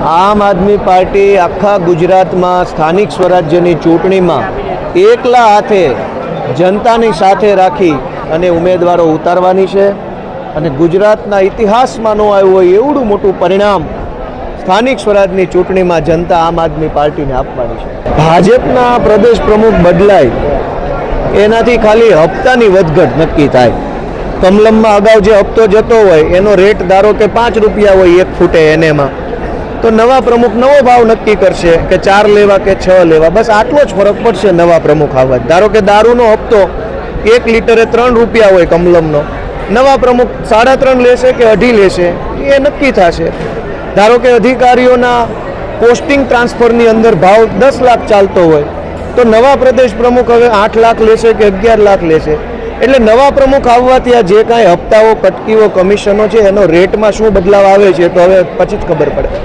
આમ આદમી પાર્ટી આખા ગુજરાતમાં સ્થાનિક સ્વરાજ્યની ચૂંટણીમાં એકલા હાથે જનતાની સાથે રાખી અને ઉમેદવારો ઉતારવાની છે અને ગુજરાતના ઇતિહાસમાં ન આવ્યું હોય એવડું મોટું પરિણામ સ્થાનિક સ્વરાજની ચૂંટણીમાં જનતા આમ આદમી પાર્ટીને આપવાની છે. ભાજપના પ્રદેશ પ્રમુખ બદલાય એનાથી ખાલી હપ્તાની વધઘટ નક્કી થાય. કમલમમાં અગાઉ જે હપ્તો જતો હોય એનો રેટ ધારો કે 5 રૂપિયા હોય 1 ફૂટે એનેમાં, તો નવા પ્રમુખ નવો ભાવ નક્કી કરશે કે 4 લેવા કે 6 લેવા. બસ આટલો જ ફરક પડશે નવા પ્રમુખ આવવા. ધારો કે દારૂનો હપ્તો 1 લીટરે 3 રૂપિયા હોય કમલમનો, નવા પ્રમુખ 3.5 લેશે કે 2.5 લેશે એ નક્કી થશે. ધારો કે અધિકારીઓના પોસ્ટિંગ ટ્રાન્સફરની અંદર ભાવ 10 લાખ ચાલતો હોય તો નવા પ્રદેશ પ્રમુખ હવે 8 લાખ લેશે કે 11 લાખ લેશે. એટલે નવા પ્રમુખ આવવાથી આ જે કાંઈ હપ્તાઓ, કટકીઓ, કમિશનો છે એનો રેટમાં શું બદલાવ આવે છે તો હવે પછી જ ખબર પડે.